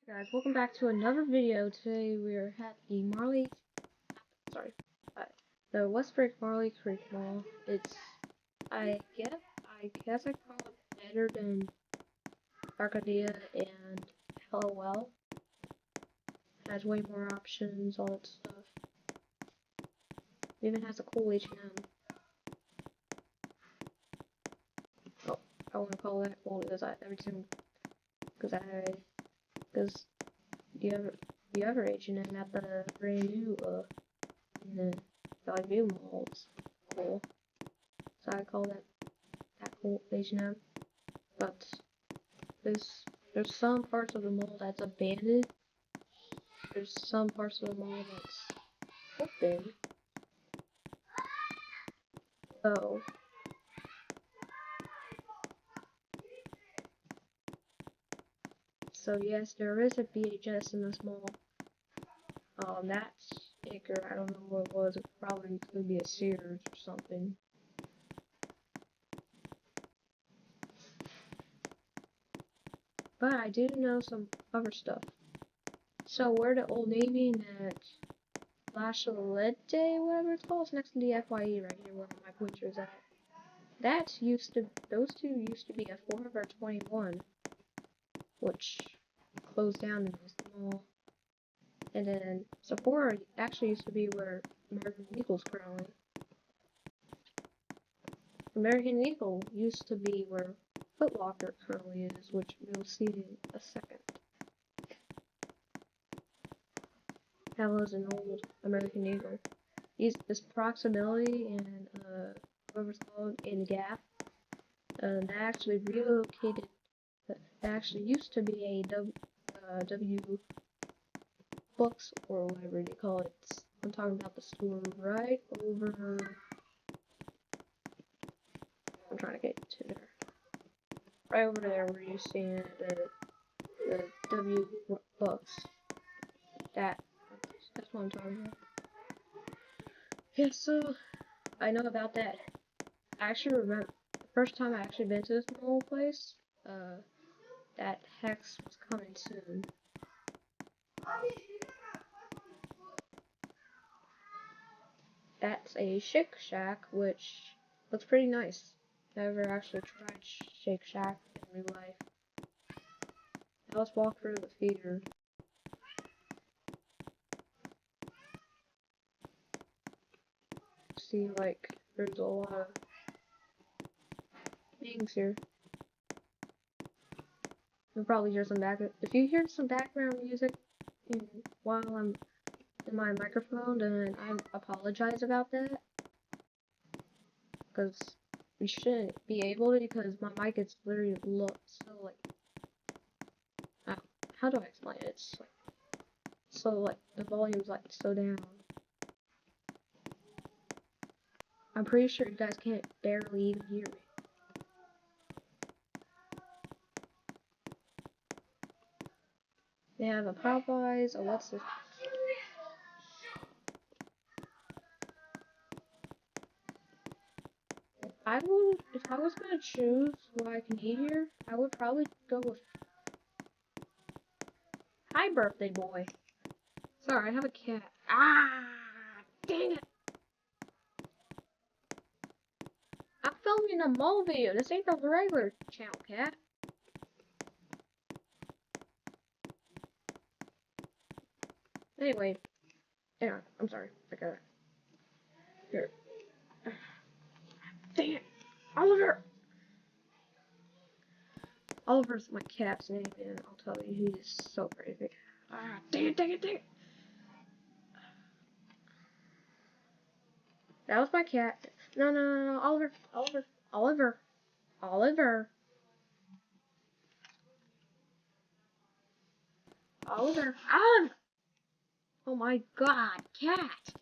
Guys, welcome back to another video. Today we're at the sorry, uh, the Westbrick Marley Creek Mall. I guess I call it better than Arcadia and LOL. Has way more options, all that stuff. It even has a cool H&M. Oh, I want to call that cool because because you ever H&M at the brand new in the Valley Mall. It's cool. So I call that cool H&M. But there's some parts of the mall that's abandoned. There's some parts of the mall that's open. Oh. So yes, there is a VHS in this mall. That sticker, I don't know what it was. It probably could be a Sears or something. But I do know some other stuff. So we're the Old Navy and that Flash of the Lead Day, whatever it's called. It's next to the FYE right here where my pointer is at. Those two used to be a Forever 21, which closed down in this mall. And then Sephora actually used to be where American Eagle's currently. American Eagle used to be where Foot Locker currently is, which we'll see in a second. That was an old American Eagle. This Proximity and whatever's called in Gap, that actually relocated. That actually used to be a W Books or whatever they call it. I'm talking about the store right over. I'm trying to get to there. Right over there where you see the W Books. That's what I'm talking about. Yeah, so I know about that. I actually remember the first time I actually been to this mall place. That Hex was coming soon. That's a Shake Shack, which looks pretty nice. Never actually tried Shake Shack in real life. Now let's walk through the theater. See, like, there's a lot of things here. You'll probably hear some if you hear some background music while I'm in my microphone, then I apologize about that. Because we shouldn't be able to, because my mic is literally so like, how do I explain it? It's like, so like, the volume's like so down. I'm pretty sure you guys can't barely even hear me. They have a Popeyes, a what's this? If I was gonna choose what I can eat here, I would probably go with. Hi, birthday boy. Sorry, I have a cat. Ah, dang it! I'm filming a mall video. This ain't the regular channel, cat. Anyway, I'm sorry. I got it. Here. Dang it, Oliver. Oliver's my cat's name, and I'll tell you, he is so crazy. Ah, dang it, dang it, dang it. That was my cat. No, no, no, no, Oliver, Oliver, Oliver, Oliver, Oliver, Oliver. Oh my God, cat.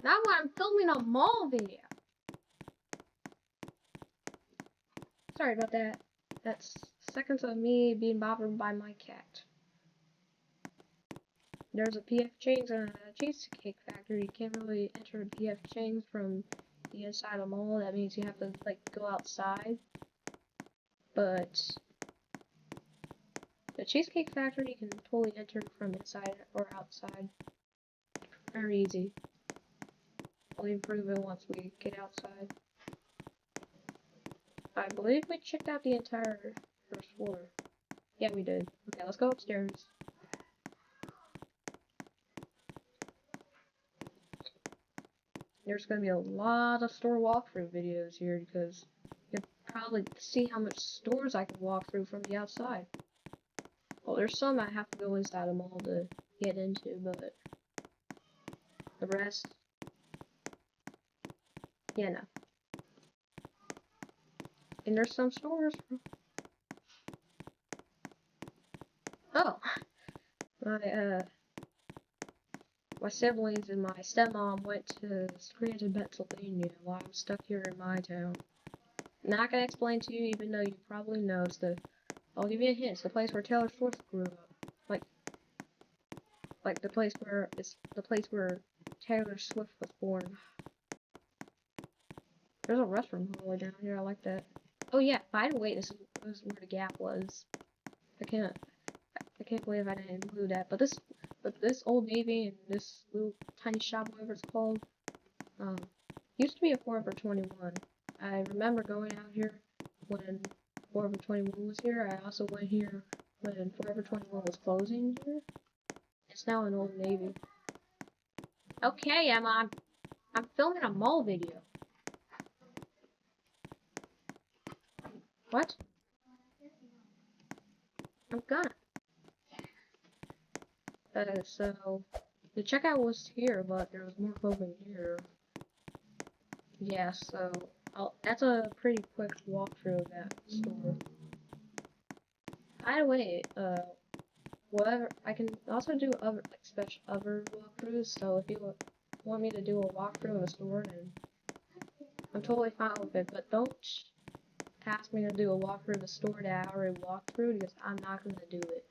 Not when I'm filming a mall video. Sorry about that. That's seconds of me being bothered by my cat. There's a PF Chang's and a cheesecake factory. You can't really enter PF Chang's from the inside of the mall. That means you have to like go outside. But the the Cheesecake Factory you can totally enter from inside or outside. Very easy. I'll improve it once we get outside. I believe we checked out the entire first floor. Yeah, we did. Okay, let's go upstairs. There's gonna be a lot of store walkthrough videos here because you can probably see how much stores I can walk through from the outside. Well, there's some I have to go inside the mall to get into, but the rest, yeah, no. And there's some stores. Oh, my siblings and my stepmom went to Scranton, Pennsylvania while I'm stuck here in my town. Not gonna explain to you, even though you probably know. I'll give you a hint. It's the place where Taylor Swift grew up. Like the place where Taylor Swift was born. There's a restroom hallway down here. I like that. Oh yeah. By the way, this is where the Gap was. I can't believe I didn't include that. But this Old Navy and this little tiny shop, whatever it's called, used to be a Forever 21. I remember going out here when Forever 21 was here. I also went here when Forever 21 was closing here. It's now an Old Navy. Okay, Emma, I'm filming a mall video. What? I'm gonna. So the checkout was here, but there was more clothing here. Yeah, so that's a pretty quick walkthrough of that store. By the way, whatever, I can also do other walkthroughs. So if you want me to do a walkthrough of a store, then I'm totally fine with it. But don't ask me to do a walkthrough of the store that I already walked through, because I'm not gonna do it.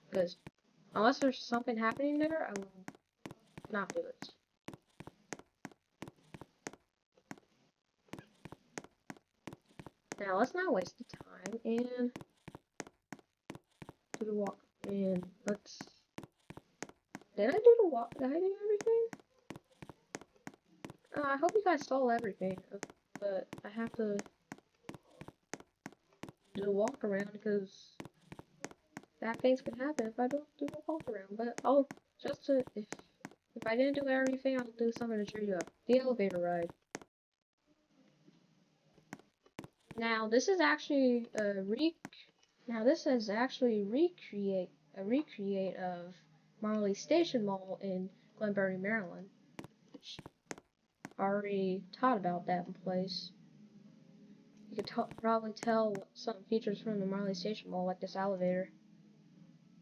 Because unless there's something happening there, I will not do it. Now let's not waste the time and do the walk. And let's. Did I do the walk? Did I do everything? I hope you guys saw everything, but I have to do the walk around because bad things can happen if I don't do the walk around. But if I didn't do everything, I'll do something to cheer you up. The elevator ride. Now this is actually a recreate of Marley Station Mall in Glenbury, Maryland. Which I already taught about that place. You could probably tell some features from the Marley Station Mall, like this elevator.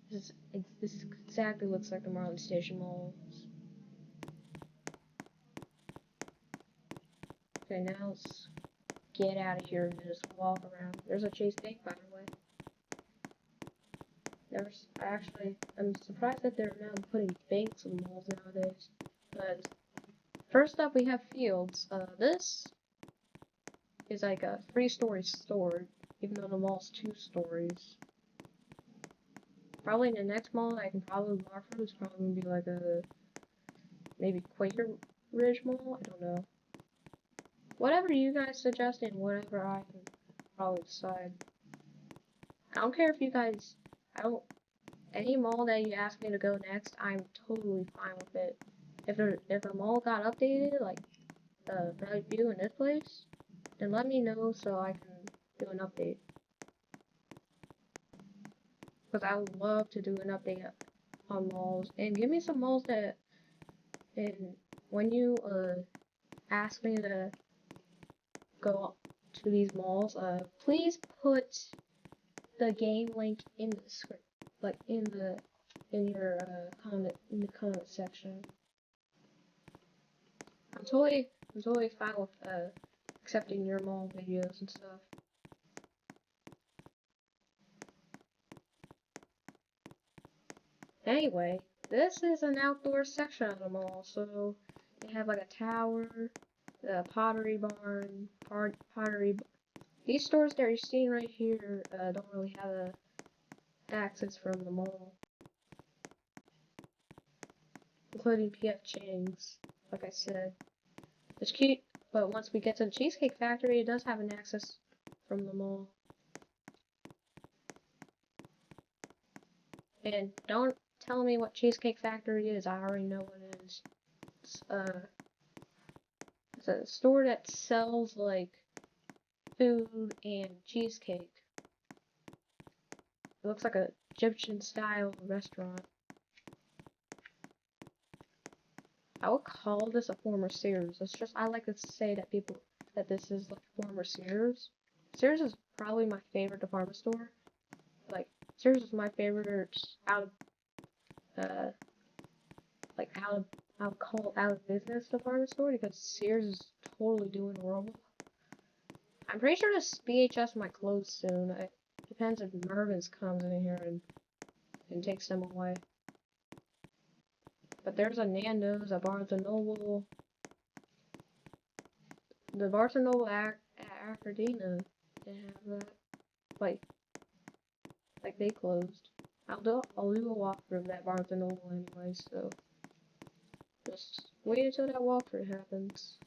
This exactly looks like the Marley Station Mall. Okay, now let's get out of here and just walk around. There's a cheesecake, by the way. I'm surprised that they're now putting banks in malls nowadays. But first up, we have Fields. This is like a 3-story store, even though the mall's 2 stories. Probably in the next mall I can probably walk through is probably gonna be like a maybe Quaker Ridge Mall. I don't know. Whatever you guys suggest and whatever I can probably decide. I don't care if you guys. Any mall that you ask me to go next, I'm totally fine with it. If a mall got updated, like the Valley View in this place, then let me know so I can do an update. Because I would love to do an update on malls, and give me some malls that, and when you ask me to go to these malls, please put the game link in the script, like in your comment section. I'm totally fine with accepting your mall videos and stuff. Anyway, this is an outdoor section of the mall, so they have like a tower, a pottery barn, These stores that you're seeing right here don't really have a access from the mall, including PF Chang's, like I said. It's cute, but once we get to the Cheesecake Factory, it does have an access from the mall. And don't tell me what Cheesecake Factory is, I already know what it is. It's a store that sells, like, food and cheesecake. It looks like a Egyptian-style restaurant. I would call this a former Sears. It's just, I like to say that this is like former Sears. Sears is probably my favorite department store. Like, Sears is my favorite out I would call out of business department store because Sears is totally doing horrible. I'm pretty sure this BHS might close soon. It depends if Mervin's comes in here and takes them away. But there's a Nando's, a Barnes & Noble. The Barnes & Noble at Acardina, they have that. Like they closed. I'll do a walkthrough of that Barnes & Noble anyway, so just wait until that walkthrough happens.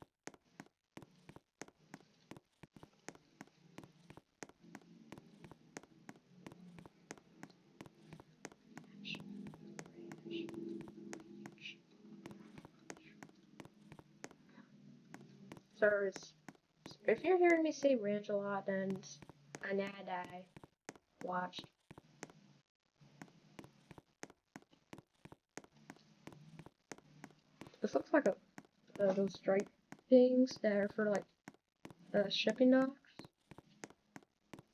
So if you're hearing me say ranch a lot, then it's an ad I watched. This looks like those stripe things that are for like shipping docks.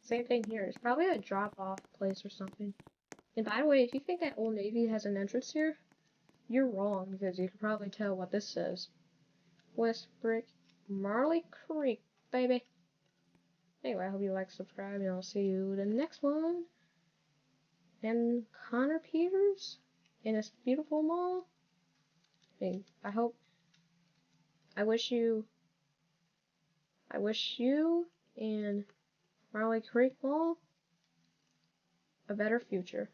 Same thing here. It's probably a drop-off place or something. And by the way, if you think that Old Navy has an entrance here, you're wrong because you can probably tell what this says. Westbrick, Marley Creek, baby. Anyway, I hope you like, subscribe, and I'll see you in the next one. And Connor Peters in this beautiful mall. I mean, I wish you and Marley Creek Mall a better future.